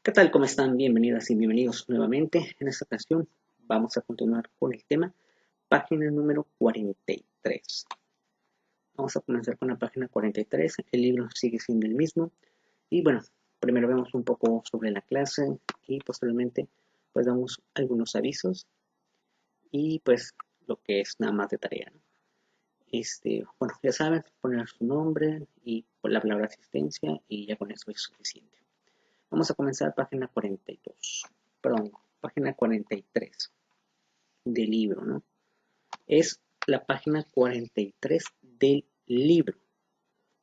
¿Qué tal? ¿Cómo están? Bienvenidas y bienvenidos nuevamente. En esta ocasión vamos a continuar con el tema página número 43. Vamos a comenzar con la página 43. El libro sigue siendo el mismo. Y bueno, primero vemos un poco sobre la clase y posteriormente pues damos algunos avisos y pues lo que es nada más de tarea, ¿no? Bueno, ya saben, poner su nombre y la palabra asistencia y ya con eso es suficiente. Vamos a comenzar página 42, perdón, página 43 del libro, ¿no? Es la página 43 del libro,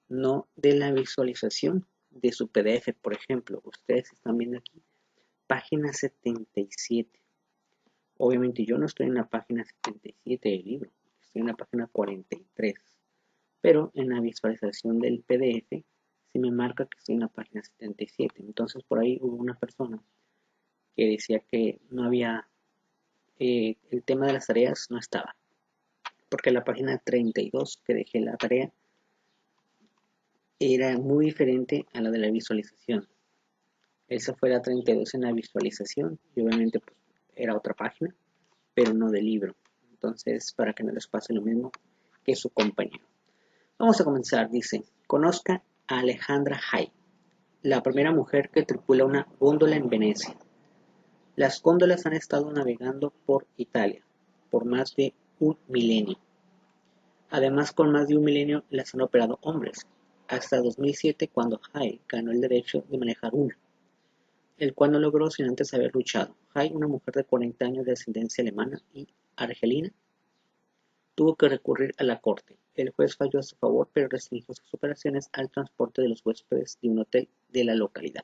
no de la visualización de su PDF. Por ejemplo, ustedes están viendo aquí página 77. Obviamente yo no estoy en la página 77 del libro, estoy en la página 43, pero en la visualización del PDF sí me marca que estoy en la página 77. Entonces por ahí hubo una persona que decía que no había, el tema de las tareas no estaba, porque la página 32 que dejé la tarea era muy diferente a la de la visualización. Esa fue la 32 en la visualización y obviamente pues, era otra página, pero no del libro. Entonces, para que no les pase lo mismo que su compañero. Vamos a comenzar, dice, conozca a Alejandra Hay, la primera mujer que tripula una góndola en Venecia. Las góndolas han estado navegando por Italia por más de un milenio. Además, con más de un milenio las han operado hombres, hasta 2007 cuando Hay ganó el derecho de manejar una, el cual no logró sin antes haber luchado. Hay, una mujer de 40 años de ascendencia alemana y argelina, tuvo que recurrir a la corte. El juez falló a su favor, pero restringió sus operaciones al transporte de los huéspedes de un hotel de la localidad.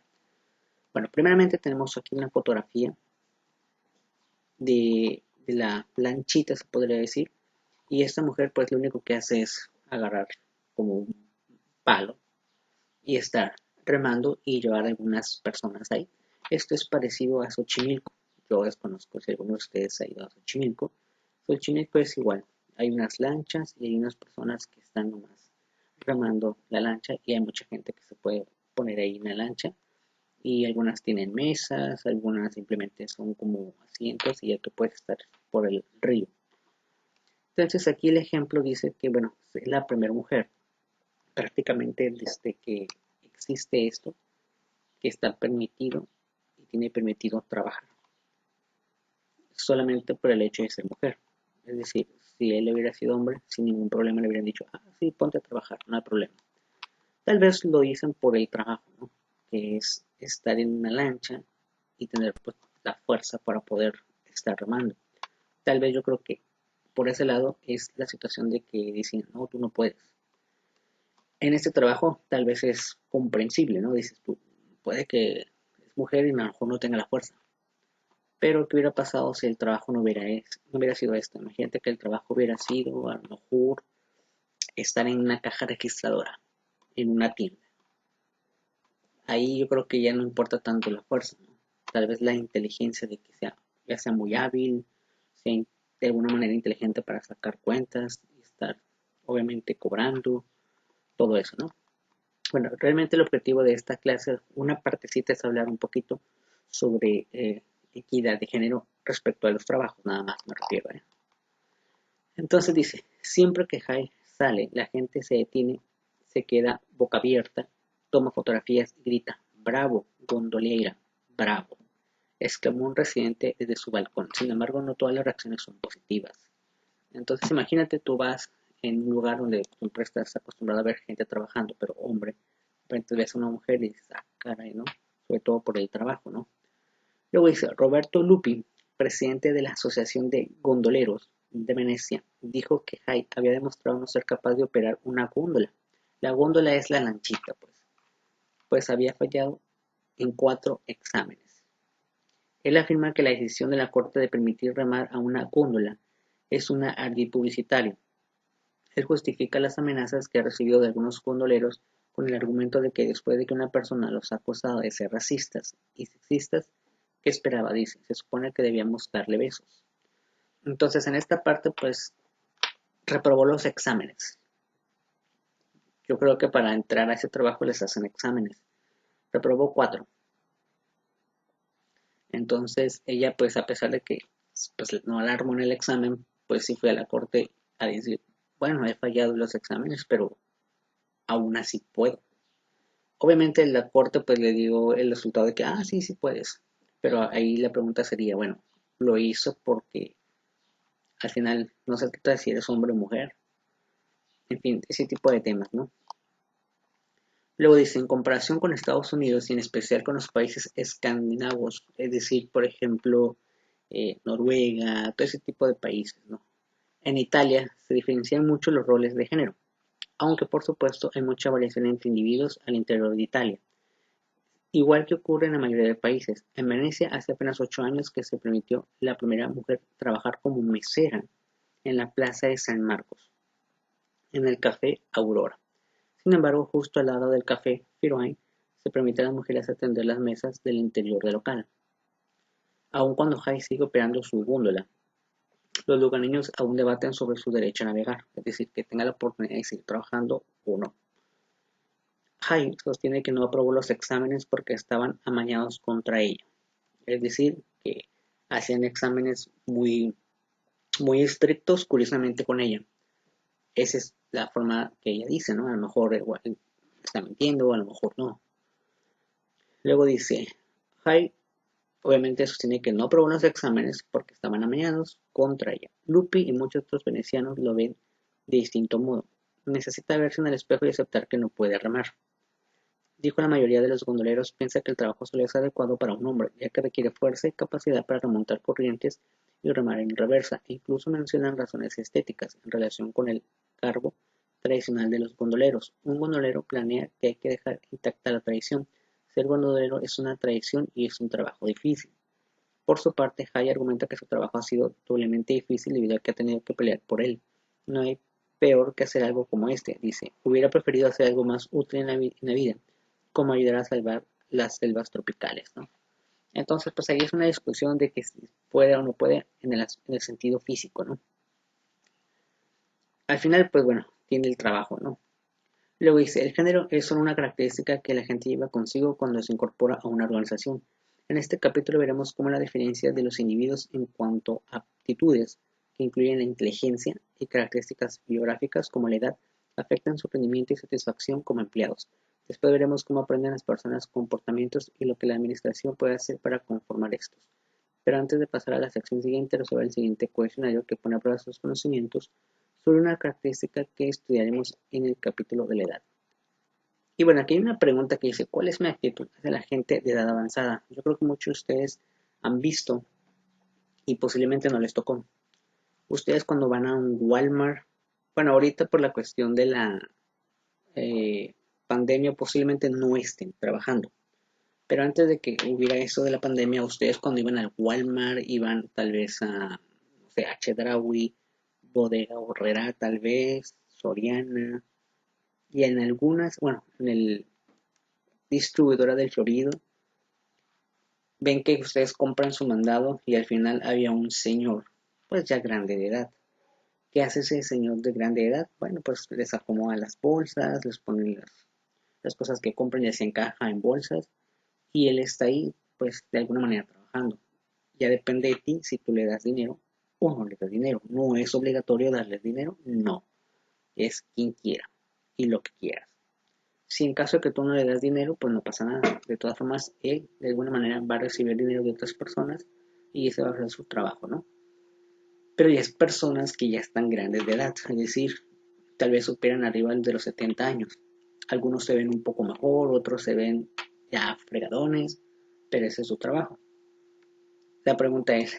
Bueno, primeramente tenemos aquí una fotografía de la lanchita, se podría decir, y esta mujer pues lo único que hace es agarrar como un palo y estar remando y llevar a algunas personas ahí. Esto es parecido a Xochimilco. Yo desconozco si alguno de ustedes ha ido a Xochimilco. Xochimilco es igual. Hay unas lanchas y hay unas personas que están nomás remando la lancha y hay mucha gente que se puede poner ahí en la lancha y algunas tienen mesas, algunas simplemente son como asientos y ya tú puedes estar por el río. Entonces aquí el ejemplo dice que, bueno, es la primera mujer prácticamente desde que existe esto, que está permitido y tiene permitido trabajar, solamente por el hecho de ser mujer. Es decir, si él hubiera sido hombre, sin ningún problema le hubieran dicho, ah, sí, ponte a trabajar, no hay problema. Tal vez lo dicen por el trabajo, ¿no? Que es estar en una lancha y tener pues, la fuerza para poder estar remando. Tal vez yo creo que por ese lado es la situación de que dicen, no, tú no puedes. En este trabajo tal vez es comprensible, ¿no? Dices tú, puede que es mujer y a lo mejor no tenga la fuerza. Pero ¿qué hubiera pasado si el trabajo no hubiera sido esto? Imagínate que el trabajo hubiera sido a lo mejor estar en una caja registradora, en una tienda. Ahí yo creo que ya no importa tanto la fuerza, ¿no? Tal vez la inteligencia de que sea, ya sea muy hábil, sea de alguna manera inteligente para sacar cuentas y estar obviamente cobrando, todo eso, ¿no? Bueno, realmente el objetivo de esta clase, una partecita es hablar un poquito sobre equidad de género respecto a los trabajos, nada más me refiero, ¿eh? Entonces dice, siempre que Jai sale, la gente se detiene, se queda boca abierta, toma fotografías y grita, bravo, gondolera, bravo, exclamó un residente desde su balcón. Sin embargo, no todas las reacciones son positivas. Entonces imagínate, tú vas en un lugar donde siempre estás acostumbrado a ver gente trabajando, pero hombre, de repente ves a una mujer y dices, ah, caray, ¿no? Sobre todo por el trabajo, ¿no? Luego dice, Roberto Lupi, presidente de la Asociación de Gondoleros de Venecia, dijo que Hyde había demostrado no ser capaz de operar una góndola. La góndola es la lanchita, pues había fallado en 4 exámenes. Él afirma que la decisión de la Corte de permitir remar a una góndola es una ardid publicitario. Él justifica las amenazas que ha recibido de algunos gondoleros con el argumento de que después de que una persona los ha acusado de ser racistas y sexistas, ¿qué esperaba? Dice, se supone que debíamos darle besos. Entonces en esta parte pues reprobó los exámenes. Yo creo que para entrar a ese trabajo les hacen exámenes. Reprobó 4. Entonces ella, pues a pesar de que pues, no la armó en el examen, pues sí fue a la corte a decir, bueno, he fallado en los exámenes, pero aún así puedo. Obviamente la corte pues le dio el resultado de que, sí, sí puedes. Pero ahí la pregunta sería, bueno, lo hizo porque al final no se trata de si eres hombre o mujer. En fin, ese tipo de temas, ¿no? Luego dice, en comparación con Estados Unidos y en especial con los países escandinavos, es decir, por ejemplo, Noruega, todo ese tipo de países, ¿no? En Italia se diferencian mucho los roles de género, aunque por supuesto hay mucha variación entre individuos al interior de Italia. Igual que ocurre en la mayoría de países, en Venecia hace apenas 8 años que se permitió la primera mujer trabajar como mesera en la plaza de San Marcos, en el café Aurora. Sin embargo, justo al lado del café Firoin se permite a las mujeres atender las mesas del interior del local. Aun cuando Jai sigue operando su góndola, los lugareños aún debaten sobre su derecho a navegar, es decir, que tenga la oportunidad de seguir trabajando o no. Jai sostiene que no aprobó los exámenes porque estaban amañados contra ella, es decir, que hacían exámenes muy estrictos, curiosamente, con ella. Esa es la forma que ella dice, ¿no? A lo mejor igual está mintiendo, o a lo mejor no. Luego dice, Jai obviamente sostiene que no aprobó los exámenes porque estaban amañados contra ella. Lupi y muchos otros venecianos lo ven de distinto modo. Necesita verse en el espejo y aceptar que no puede remar. Dijo la mayoría de los gondoleros piensa que el trabajo solo es adecuado para un hombre, ya que requiere fuerza y capacidad para remontar corrientes y remar en reversa, e incluso mencionan razones estéticas en relación con el cargo tradicional de los gondoleros. Un gondolero planea que hay que dejar intacta la tradición. Ser gondolero es una tradición y es un trabajo difícil. Por su parte, Hay argumenta que su trabajo ha sido doblemente difícil debido a que ha tenido que pelear por él. No hay peor que hacer algo como este, dice. Hubiera preferido hacer algo más útil en la vida, como ayudar a salvar las selvas tropicales, ¿no? Entonces, pues ahí es una discusión de que si puede o no puede en el sentido físico, ¿no? Al final, pues bueno, tiene el trabajo, ¿no? Luego dice, el género es solo una característica que la gente lleva consigo cuando se incorpora a una organización. En este capítulo veremos cómo la diferencia de los individuos en cuanto a aptitudes, que incluyen la inteligencia y características biográficas como la edad, afectan su rendimiento y satisfacción como empleados. Después veremos cómo aprenden las personas comportamientos y lo que la administración puede hacer para conformar estos. Pero antes de pasar a la sección siguiente, resuelve el siguiente cuestionario que pone a prueba sus conocimientos sobre una característica que estudiaremos en el capítulo de la edad. Y bueno, aquí hay una pregunta que dice, ¿cuál es mi actitud hacia la gente de edad avanzada? Yo creo que muchos de ustedes han visto y posiblemente no les tocó. Ustedes cuando van a un Walmart, bueno, ahorita por la cuestión de la eh, pandemia posiblemente no estén trabajando. Pero antes de que hubiera eso de la pandemia, ustedes cuando iban al Walmart, iban tal vez a, no sé, a Chedraui, Bodega Horrera, tal vez, Soriana, y en algunas, bueno, en el distribuidora del Florido, ven que ustedes compran su mandado y al final había un señor, pues ya grande de edad. ¿Qué hace ese señor de grande edad? Bueno, pues les acomoda las bolsas, les pone las cosas que compran ya se encaja en bolsas y él está ahí, pues de alguna manera trabajando. Ya depende de ti si tú le das dinero o no le das dinero. No es obligatorio darles dinero, no. Es quien quiera y lo que quieras. Si en caso de que tú no le das dinero, pues no pasa nada. De todas formas, él de alguna manera va a recibir dinero de otras personas y ese va a ser su trabajo, ¿no? Pero ya es personas que ya están grandes de edad, es decir, tal vez superan arriba de los 70 años. Algunos se ven un poco mejor, otros se ven ya fregadones, pero ese es su trabajo. La pregunta es,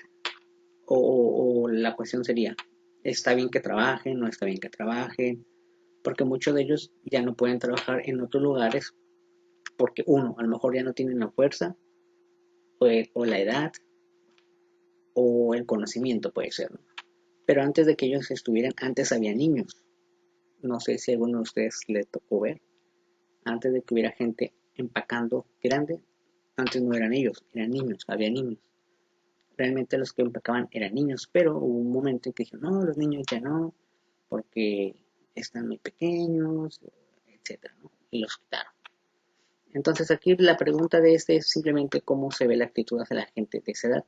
o la cuestión sería, ¿está bien que trabajen? ¿No está bien que trabajen? Porque muchos de ellos ya no pueden trabajar en otros lugares porque uno, a lo mejor ya no tienen la fuerza o la edad o el conocimiento puede ser, ¿no? Pero antes de que ellos estuvieran, antes había niños. No sé si a alguno de ustedes le tocó ver. Antes de que hubiera gente empacando grande, antes no eran ellos, eran niños, había niños. Realmente los que empacaban eran niños, pero hubo un momento en que dijeron, no, los niños ya no, porque están muy pequeños, etcétera, ¿no? Y los quitaron. Entonces aquí la pregunta de este es simplemente cómo se ve la actitud hacia la gente de esa edad.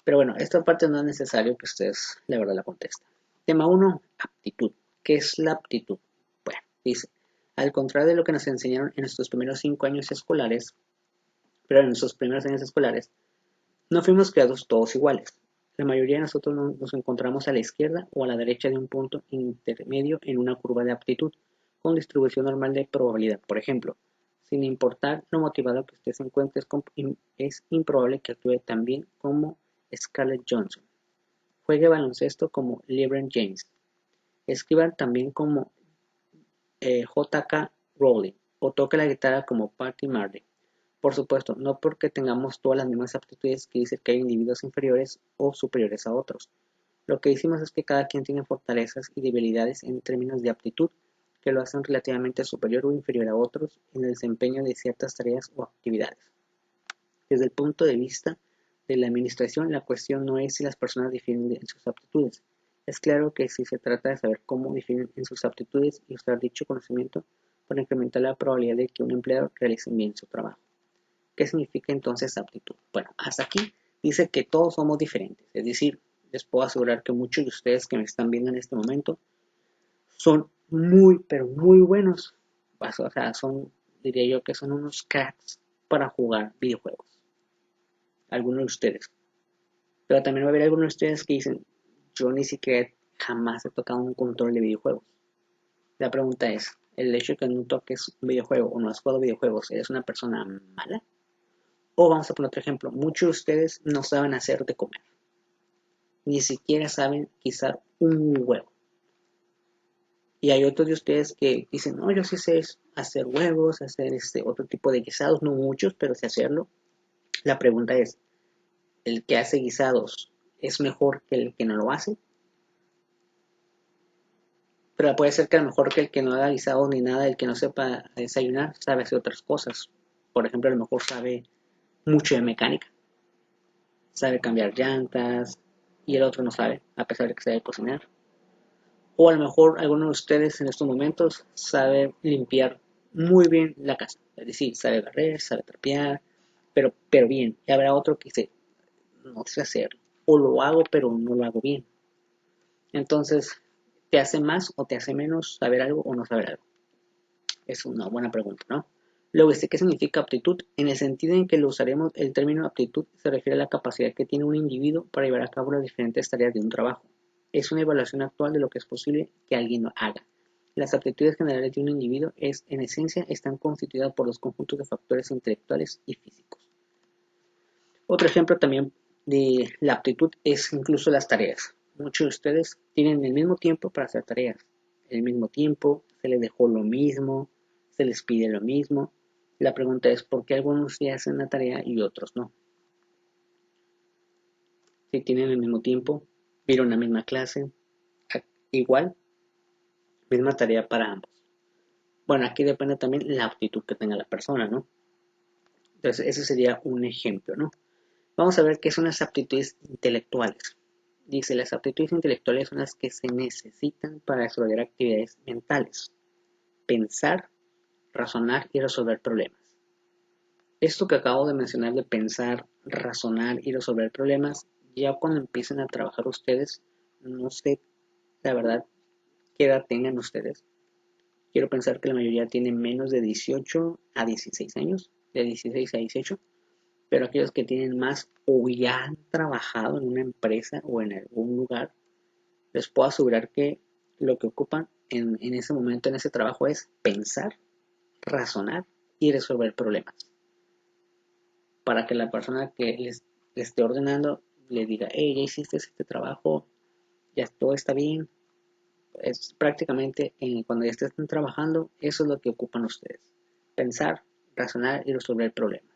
Pero bueno, esta parte no es necesario que ustedes la verdad la contesten. Tema 1, aptitud. ¿Qué es la aptitud? Bueno, dice, al contrario de lo que nos enseñaron en nuestros primeros 5 años escolares, pero en nuestros primeros años escolares, no fuimos creados todos iguales. La mayoría de nosotros nos encontramos a la izquierda o a la derecha de un punto intermedio en una curva de aptitud, con distribución normal de probabilidad. Por ejemplo, sin importar lo motivado que usted se encuentre, es improbable que actúe tan bien como Scarlett Johansson, juegue baloncesto como LeBron James, escriba también como J.K. Rowling o toque la guitarra como Patty Marley. Por supuesto, no porque tengamos todas las mismas aptitudes que dice que hay individuos inferiores o superiores a otros. Lo que decimos es que cada quien tiene fortalezas y debilidades en términos de aptitud que lo hacen relativamente superior o inferior a otros en el desempeño de ciertas tareas o actividades. Desde el punto de vista de la administración, la cuestión no es si las personas difieren en sus aptitudes. Es claro que si se trata de saber cómo difieren en sus aptitudes y usar dicho conocimiento para incrementar la probabilidad de que un empleado realice bien su trabajo. ¿Qué significa entonces aptitud? Bueno, hasta aquí dice que todos somos diferentes. Es decir, les puedo asegurar que muchos de ustedes que me están viendo en este momento son muy, pero muy buenos. O sea, diría yo que son unos cracks para jugar videojuegos. Algunos de ustedes. Pero también va a haber algunos de ustedes que dicen, yo ni siquiera jamás he tocado un control de videojuegos. La pregunta es, ¿el hecho de que no toques un videojuego o no has jugado videojuegos, eres una persona mala? O vamos a poner otro ejemplo, muchos de ustedes no saben hacer de comer. Ni siquiera saben guisar un huevo. Y hay otros de ustedes que dicen, no, yo sí sé hacer huevos, hacer otro tipo de guisados, no muchos, pero sé hacerlo. La pregunta es, ¿el que hace guisados es mejor que el que no lo hace? Pero puede ser que a lo mejor que el que no haga guisados ni nada, el que no sepa desayunar, sabe hacer otras cosas. Por ejemplo, a lo mejor sabe mucho de mecánica, sabe cambiar llantas, y el otro no sabe, a pesar de que sabe cocinar. O a lo mejor alguno de ustedes en estos momentos sabe limpiar muy bien la casa. Es decir, sabe barrer, sabe trapear, pero bien. Y habrá otro que dice, no sé hacer. O lo hago, pero no lo hago bien. Entonces, ¿te hace más o te hace menos saber algo o no saber algo? Es una buena pregunta, ¿no? Luego, ¿qué significa aptitud? En el sentido en que lo usaremos, el término aptitud se refiere a la capacidad que tiene un individuo para llevar a cabo las diferentes tareas de un trabajo. Es una evaluación actual de lo que es posible que alguien lo haga. Las aptitudes generales de un individuo en esencia están constituidas por los conjuntos de factores intelectuales y físicos. Otro ejemplo también de la aptitud es incluso las tareas. Muchos de ustedes tienen el mismo tiempo para hacer tareas. El mismo tiempo, se les dejó lo mismo, se les pide lo mismo. La pregunta es por qué algunos sí hacen la tarea y otros no. Si tienen el mismo tiempo, vieron la misma clase, igual, misma tarea para ambos. Bueno, aquí depende también la aptitud que tenga la persona, ¿no? Entonces, ese sería un ejemplo, ¿no? Vamos a ver qué son las aptitudes intelectuales. Dice, las aptitudes intelectuales son las que se necesitan para desarrollar actividades mentales, pensar, razonar y resolver problemas. Esto que acabo de mencionar de pensar, razonar y resolver problemas, ya cuando empiecen a trabajar ustedes, no sé la verdad qué edad tengan ustedes. Quiero pensar que la mayoría tiene menos de 18 a 16 años, de 16 a 18. Pero aquellos que tienen más o ya han trabajado en una empresa o en algún lugar, les puedo asegurar que lo que ocupan en ese momento, en ese trabajo, es pensar, razonar y resolver problemas. Para que la persona que les esté ordenando le diga, hey, ya hiciste este trabajo, ya todo está bien. Es prácticamente cuando ya estén trabajando, eso es lo que ocupan ustedes. Pensar, razonar y resolver problemas.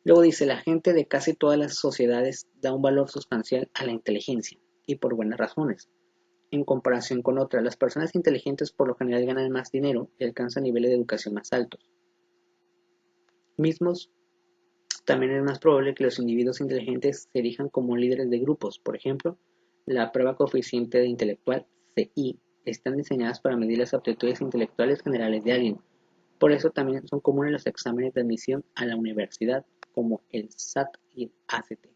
Luego dice, la gente de casi todas las sociedades da un valor sustancial a la inteligencia, y por buenas razones. En comparación con otras, las personas inteligentes por lo general ganan más dinero y alcanzan niveles de educación más altos. Mismos, también es más probable que los individuos inteligentes se erijan como líderes de grupos. Por ejemplo, la prueba coeficiente de intelectual, CI, están diseñadas para medir las aptitudes intelectuales generales de alguien. Por eso también son comunes los exámenes de admisión a la universidad, como el SAT y el ACT,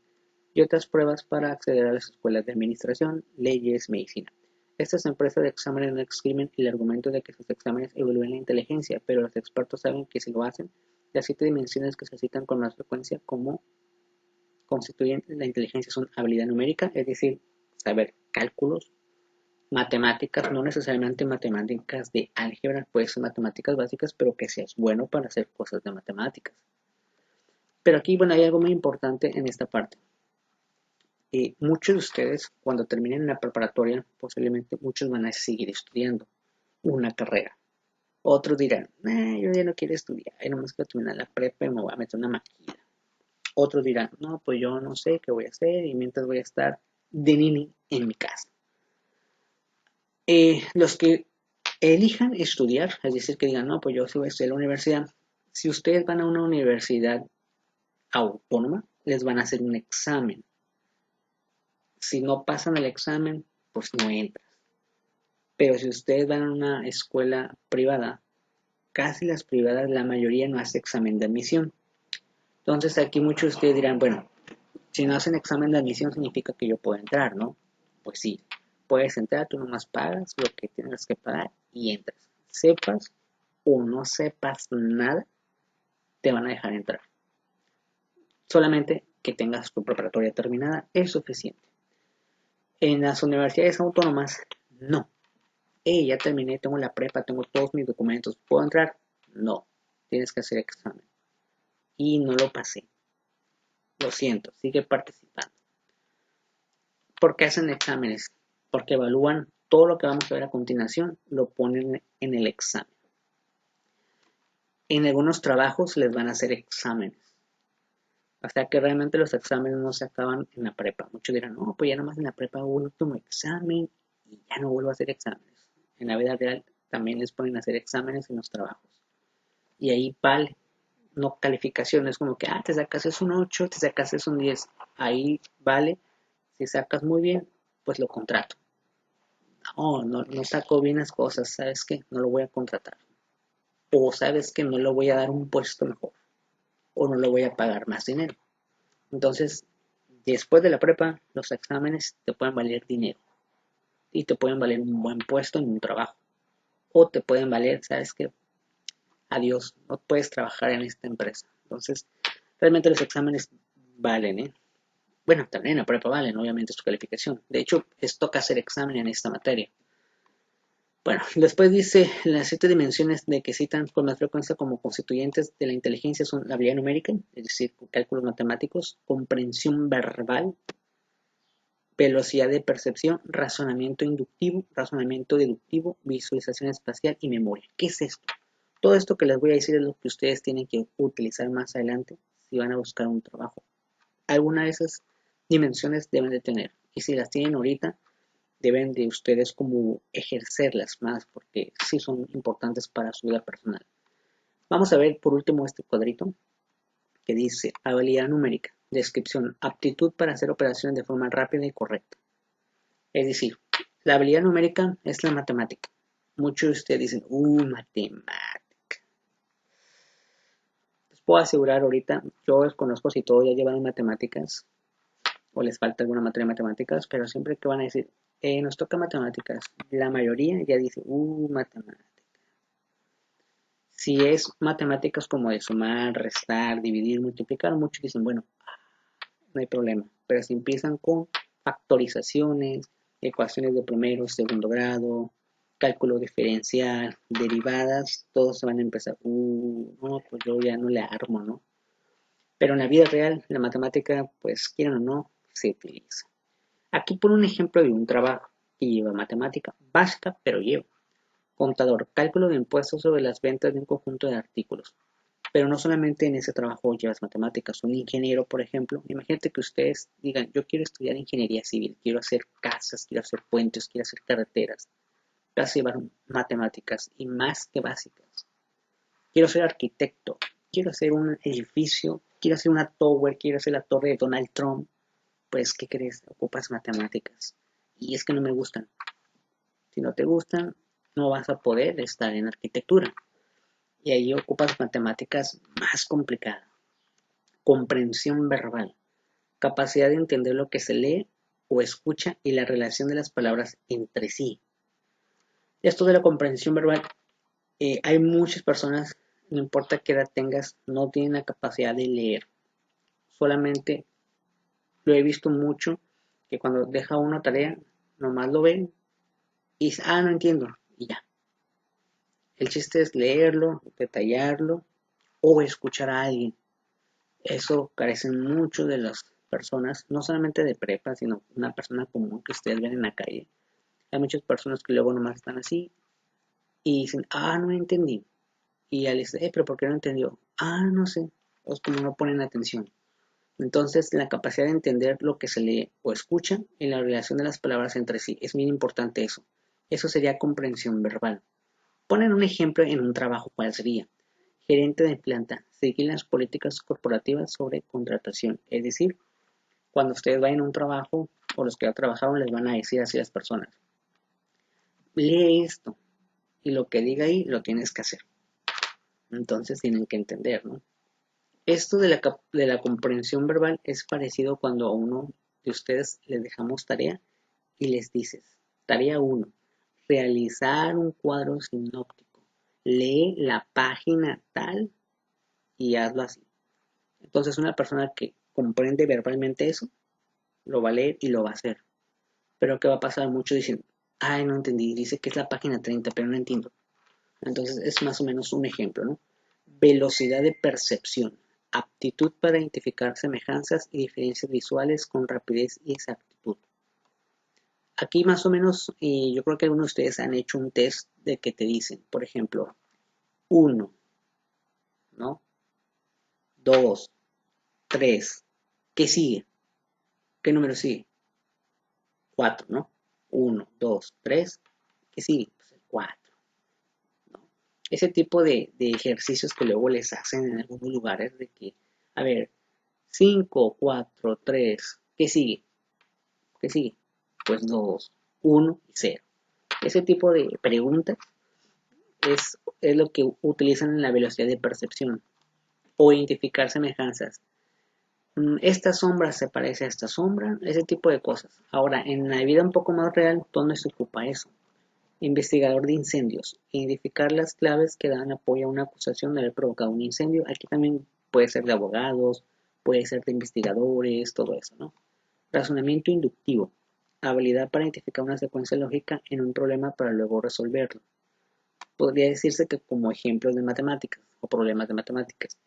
y otras pruebas para acceder a las escuelas de administración, leyes, medicina. Estas empresas de exámenes no escriben el argumento de que sus exámenes evalúen la inteligencia, pero los expertos saben que si lo hacen, las 7 dimensiones que se citan con más frecuencia como constituyen la inteligencia son habilidad numérica, es decir, saber cálculos, matemáticas, no necesariamente matemáticas de álgebra, puede ser matemáticas básicas, pero que seas bueno para hacer cosas de matemáticas. Pero aquí, bueno, hay algo muy importante en esta parte. Muchos de ustedes, cuando terminen la preparatoria, posiblemente muchos van a seguir estudiando una carrera. Otros dirán, yo ya no quiero estudiar, nomás quiero terminar la prepa y me voy a meter una maquila. Otros dirán, no, pues yo no sé qué voy a hacer y mientras voy a estar de nini en mi casa. Los que elijan estudiar, es decir, que digan, no, pues yo sí voy a estudiar a la universidad. Si ustedes van a una universidad autónoma, les van a hacer un examen. Si no pasan el examen, pues no entras. Pero si ustedes van a una escuela privada, casi las privadas, la mayoría no hace examen de admisión. Entonces aquí muchos de ustedes dirán, bueno, si no hacen examen de admisión significa que yo puedo entrar, ¿no? Pues sí, puedes entrar, tú nomás pagas lo que tienes que pagar y entras. Sepas o no sepas nada, te van a dejar entrar. Solamente que tengas tu preparatoria terminada es suficiente. En las universidades autónomas, no. Ya terminé, tengo la prepa, tengo todos mis documentos, ¿puedo entrar? No, tienes que hacer examen. Y no lo pasé. Lo siento, sigue participando. ¿Por qué hacen exámenes? Porque evalúan todo lo que vamos a ver a continuación, lo ponen en el examen. En algunos trabajos les van a hacer exámenes. O sea que realmente los exámenes no se acaban en la prepa. Muchos dirán, no, pues ya nomás en la prepa hago un último examen y ya no vuelvo a hacer exámenes. En la vida real también les ponen a hacer exámenes en los trabajos. Y ahí vale, no calificaciones como que, te sacas un 8, te sacas un 10. Ahí vale, si sacas muy bien, pues lo contrato. No saco bien las cosas, ¿sabes qué? No lo voy a contratar. O sabes que no le voy a dar un puesto mejor. O no le voy a pagar más dinero. Entonces, después de la prepa, los exámenes te pueden valer dinero. Y te pueden valer un buen puesto en un trabajo. O te pueden valer, ¿sabes qué? Adiós, no puedes trabajar en esta empresa. Entonces, realmente los exámenes valen, ¿eh? Bueno, también en la prepa valen, obviamente, su calificación. De hecho, toca hacer examen en esta materia. Bueno, después dice las 7 dimensiones de que citan con más frecuencia como constituyentes de la inteligencia son la habilidad numérica, es decir, cálculos matemáticos, comprensión verbal, velocidad de percepción, razonamiento inductivo, razonamiento deductivo, visualización espacial y memoria. ¿Qué es esto? Todo esto que les voy a decir es lo que ustedes tienen que utilizar más adelante si van a buscar un trabajo. Alguna de esas dimensiones deben de tener, y si las tienen ahorita, deben de ustedes como ejercerlas más porque sí son importantes para su vida personal. Vamos a ver por último este cuadrito que dice habilidad numérica, descripción, aptitud para hacer operaciones de forma rápida y correcta. Es decir, la habilidad numérica es la matemática. Muchos de ustedes dicen, matemática. Les puedo asegurar ahorita, yo les conozco si todos ya llevan matemáticas o les falta alguna materia de matemáticas, pero siempre que van a decir, nos toca matemáticas, la mayoría ya dice, matemáticas. Si es matemáticas como de sumar, restar, dividir, multiplicar, muchos dicen, bueno, no hay problema. Pero si empiezan con factorizaciones, ecuaciones de primero, segundo grado, cálculo diferencial, derivadas, todos se van a empezar, no, pues yo ya no le armo, ¿no? Pero en la vida real, la matemática, pues quieran o no, se utiliza. Aquí por un ejemplo de un trabajo que lleva matemática básica, pero lleva contador, cálculo de impuestos sobre las ventas de un conjunto de artículos. Pero no solamente en ese trabajo llevas matemáticas. Un ingeniero, por ejemplo, imagínate que ustedes digan, yo quiero estudiar ingeniería civil, quiero hacer casas, quiero hacer puentes, quiero hacer carreteras. Vas a llevar matemáticas y más que básicas. Quiero ser arquitecto, quiero hacer un edificio, quiero hacer una tower, quiero hacer la torre de Donald Trump. Pues, ¿qué crees? Ocupas matemáticas. Y es que no me gustan. Si no te gustan, no vas a poder estar en arquitectura. Y ahí ocupas matemáticas más complicadas. Comprensión verbal, capacidad de entender lo que se lee o escucha y la relación de las palabras entre sí. Esto de la comprensión verbal, hay muchas personas, no importa qué edad tengas, no tienen la capacidad de leer. Solamente lo he visto mucho, que cuando deja una tarea, nomás lo ven y dice, no entiendo, y ya. El chiste es leerlo, detallarlo o escuchar a alguien. Eso carecen mucho de las personas, no solamente de prepa, sino una persona común que ustedes ven en la calle. Hay muchas personas que luego nomás están así y dicen, no entendí. Y ya les dice, pero ¿por qué no entendió? No sé. Es como no ponen atención. Entonces, la capacidad de entender lo que se lee o escucha y la relación de las palabras entre sí. Es muy importante eso. Eso sería comprensión verbal. Ponen un ejemplo en un trabajo, ¿cuál sería? Gerente de planta, seguir las políticas corporativas sobre contratación. Es decir, cuando ustedes vayan a un trabajo o los que ya trabajaron les van a decir así a las personas. Lee esto y lo que diga ahí lo tienes que hacer. Entonces tienen que entender, ¿no? Esto de la comprensión verbal es parecido cuando a uno de ustedes les dejamos tarea y les dices, tarea 1, realizar un cuadro sinóptico. Lee la página tal y hazlo así. Entonces una persona que comprende verbalmente eso, lo va a leer y lo va a hacer. Pero ¿qué va a pasar? Muchos dicen, no entendí, dice que es la página 30, pero no entiendo. Entonces es más o menos un ejemplo, ¿no? Velocidad de percepción, aptitud para identificar semejanzas y diferencias visuales con rapidez y exactitud. Aquí más o menos, yo creo que algunos de ustedes han hecho un test de que te dicen, por ejemplo, 1, ¿no? 2, 3, ¿qué sigue? ¿Qué número sigue? 4, ¿no? 1, 2, 3, ¿qué sigue? Pues el 4. Ese tipo de ejercicios que luego les hacen en algunos lugares de que, a ver, 5, 4, 3, ¿qué sigue? ¿Qué sigue? Pues 2, 1 y 0. Ese tipo de preguntas es lo que utilizan en la velocidad de percepción o identificar semejanzas. Esta sombra se parece a esta sombra, ese tipo de cosas. Ahora, en la vida un poco más real, ¿dónde se ocupa eso? Investigador de incendios, identificar las claves que dan apoyo a una acusación de haber provocado un incendio. Aquí también puede ser de abogados, puede ser de investigadores, todo eso, ¿no? Razonamiento inductivo, habilidad para identificar una secuencia lógica en un problema para luego resolverlo. Podría decirse que como ejemplos de matemáticas o problemas de matemáticas.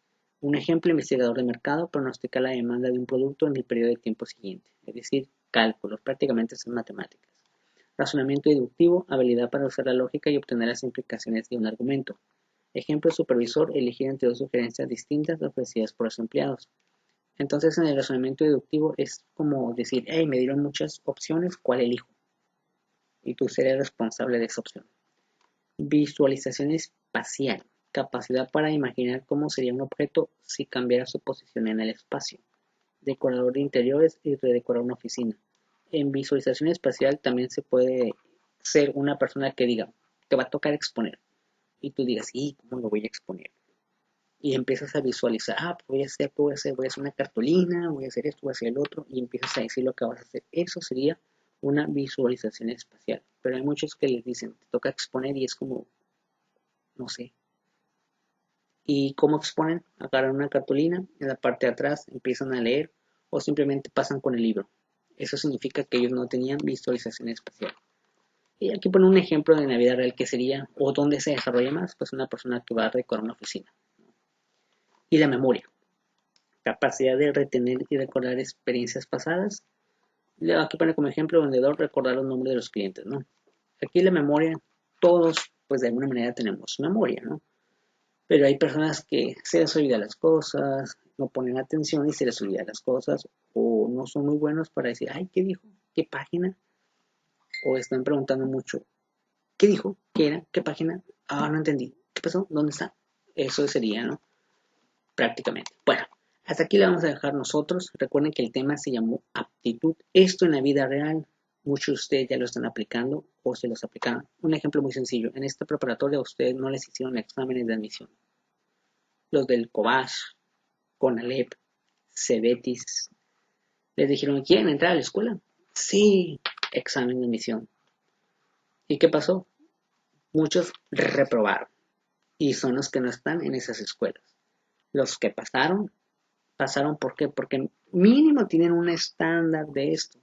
Un ejemplo, investigador de mercado pronostica la demanda de un producto en el periodo de tiempo siguiente, es decir, cálculos, prácticamente son matemáticas. Razonamiento deductivo, habilidad para usar la lógica y obtener las implicaciones de un argumento. Ejemplo, supervisor, elegir entre dos sugerencias distintas ofrecidas por los empleados. Entonces, en el razonamiento deductivo es como decir, me dieron muchas opciones, ¿cuál elijo? Y tú serás responsable de esa opción. Visualización espacial, capacidad para imaginar cómo sería un objeto si cambiara su posición en el espacio. Decorador de interiores y redecorar una oficina. En visualización espacial también se puede ser una persona que diga, te va a tocar exponer. Y tú digas, ¿cómo lo voy a exponer? Y empiezas a visualizar, pues voy a hacer, voy a hacer una cartulina, voy a hacer esto, voy a hacer el otro, y empiezas a decir lo que vas a hacer. Eso sería una visualización espacial. Pero hay muchos que les dicen, te toca exponer y es como, no sé. ¿Y cómo exponen? Agarran una cartulina, en la parte de atrás empiezan a leer o simplemente pasan con el libro. Eso significa que ellos no tenían visualización espacial. Y aquí pone un ejemplo de la vida real que sería, o dónde se desarrolla más, pues una persona que va a decorar una oficina. Y la memoria, capacidad de retener y recordar experiencias pasadas. Aquí pone como ejemplo vendedor, recordar los nombres de los clientes, ¿no? Aquí la memoria, todos, pues de alguna manera tenemos memoria, ¿no? Pero hay personas que se les olvida las cosas, no ponen atención y se les olvida las cosas, o no son muy buenos para decir, ¿qué dijo? ¿Qué página? O están preguntando mucho, ¿qué dijo? ¿Qué era? ¿Qué página? No entendí. ¿Qué pasó? ¿Dónde está? Eso sería, ¿no? Prácticamente. Bueno, hasta aquí la vamos a dejar nosotros. Recuerden que el tema se llamó aptitud. Esto en la vida real, muchos de ustedes ya lo están aplicando o se los aplicaron. Un ejemplo muy sencillo. En esta preparatoria a ustedes no les hicieron exámenes de admisión. los del COBAS, CONALEP, CEBETIS, les dijeron, ¿quieren entrar a la escuela? Sí, examen de admisión. ¿Y qué pasó? Muchos reprobaron y son los que no están en esas escuelas. Los que pasaron, pasaron ¿por qué? Porque mínimo tienen un estándar de esto.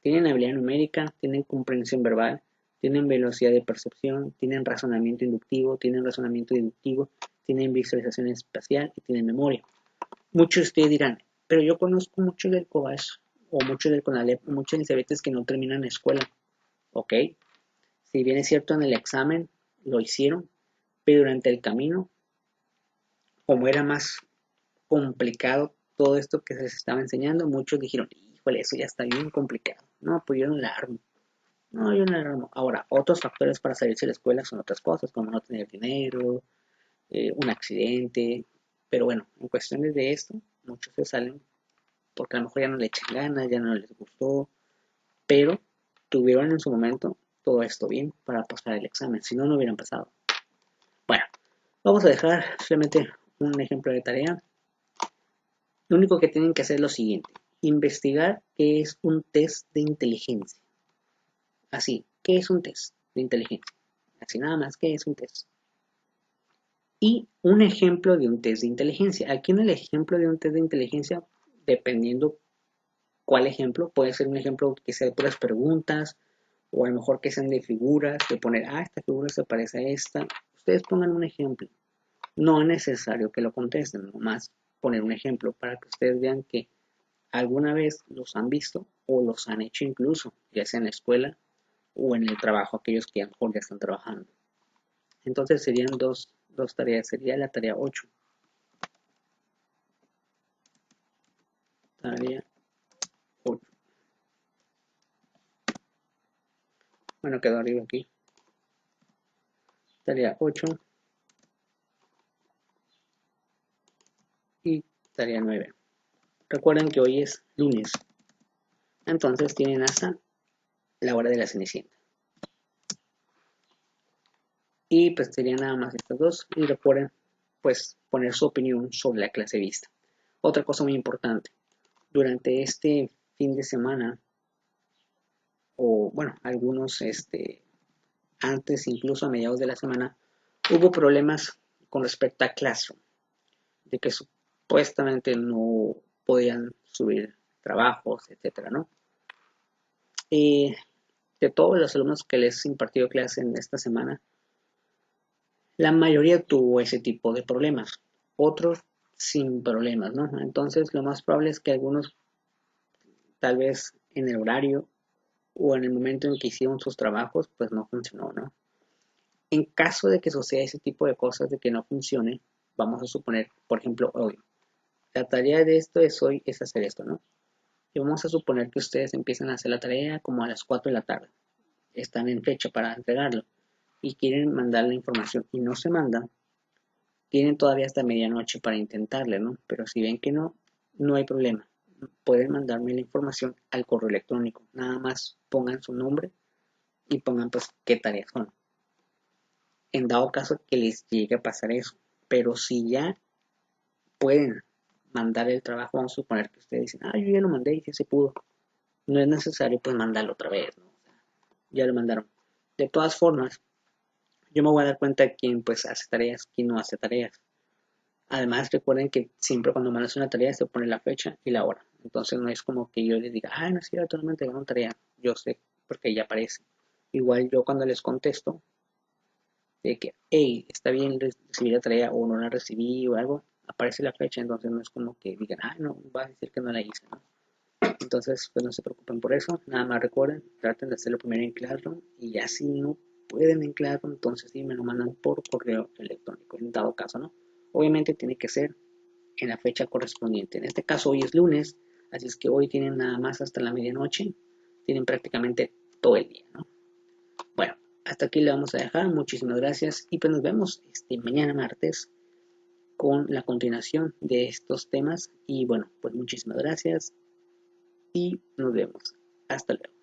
Tienen habilidad numérica, tienen comprensión verbal, tienen velocidad de percepción, tienen razonamiento inductivo, tienen razonamiento deductivo, tienen visualización espacial y tienen memoria. Muchos de ustedes dirán, pero yo conozco muchos del COBAS o muchos del CONALEP, muchos del CEBETES que no terminan la escuela. Ok, si bien es cierto en el examen lo hicieron, pero durante el camino, como era más complicado todo esto que se les estaba enseñando, muchos dijeron, híjole, eso ya está bien complicado. No, pues yo no la armo. No, yo no la armo. Ahora, otros factores para salirse de la escuela son otras cosas, como no tener dinero, un accidente. Pero bueno, en cuestiones de esto, muchos se salen porque a lo mejor ya no le echan ganas, ya no les gustó, pero tuvieron en su momento todo esto bien para pasar el examen, si no, no hubieran pasado. Bueno, vamos a dejar solamente un ejemplo de tarea. Lo único que tienen que hacer es lo siguiente, investigar qué es un test de inteligencia. Así, ¿qué es un test de inteligencia? Así nada más, ¿qué es un test? Y un ejemplo de un test de inteligencia. Aquí en el ejemplo de un test de inteligencia, dependiendo cuál ejemplo, puede ser un ejemplo que sea de puras preguntas, o a lo mejor que sean de figuras, de poner, esta figura se parece a esta. Ustedes pongan un ejemplo. No es necesario que lo contesten, nomás poner un ejemplo para que ustedes vean que alguna vez los han visto o los han hecho incluso, ya sea en la escuela o en el trabajo, aquellos que a lo mejor ya están trabajando. Entonces serían dos tareas, sería la tarea 8. Tarea 8. Bueno, quedó arriba aquí. Tarea 8 y tarea 9. Recuerden que hoy es lunes, entonces tienen hasta la hora de la cenicienta. Y pues serían nada más estas dos. Y recuerden, pues, poner su opinión sobre la clase vista. Otra cosa muy importante, durante este fin de semana, o bueno, algunos antes, incluso a mediados de la semana, hubo problemas con respecto a Classroom, de que supuestamente no podían subir trabajos, etcétera, ¿no? De todos los alumnos que les he impartido clase en esta semana, la mayoría tuvo ese tipo de problemas, otros sin problemas, ¿no? Entonces, lo más probable es que algunos, tal vez en el horario o en el momento en que hicieron sus trabajos, pues no funcionó, ¿no? En caso de que suceda ese tipo de cosas, de que no funcione, vamos a suponer, por ejemplo, hoy, la tarea de esto es hoy es hacer esto, ¿no? Y vamos a suponer que ustedes empiezan a hacer la tarea como a las 4 de la tarde, están en fecha para entregarlo y quieren mandar la información y no se mandan, tienen todavía hasta medianoche para intentarle, ¿no? Pero si ven que no, no hay problema. Pueden mandarme la información al correo electrónico. Nada más pongan su nombre y pongan pues qué tareas son. En dado caso que les llegue a pasar eso. Pero si ya pueden mandar el trabajo, vamos a suponer que ustedes dicen, yo ya lo mandé y ya se pudo. No es necesario pues mandarlo otra vez, ¿no? O sea, ya lo mandaron. De todas formas, yo me voy a dar cuenta de quién pues hace tareas, quién no hace tareas. Además, recuerden que siempre cuando mandas una tarea se pone la fecha y la hora. Entonces no es como que yo les diga, no es cierto, no me entregaron tarea. Yo sé, porque ya aparece. Igual yo cuando les contesto, de que, hey, está bien recibir la tarea o no la recibí o algo, aparece la fecha. Entonces no es como que digan, no, va a decir que no la hice, ¿no? Entonces, pues no se preocupen por eso. Nada más recuerden, traten de hacerlo primero en Classroom y ya si no pueden en Classroom, entonces sí me lo mandan por correo electrónico, en dado caso, ¿no? Obviamente tiene que ser en la fecha correspondiente. En este caso hoy es lunes, así es que hoy tienen nada más hasta la medianoche, tienen prácticamente todo el día, ¿no? Bueno, hasta aquí le vamos a dejar, muchísimas gracias y pues nos vemos mañana martes con la continuación de estos temas y bueno, pues muchísimas gracias y nos vemos. Hasta luego.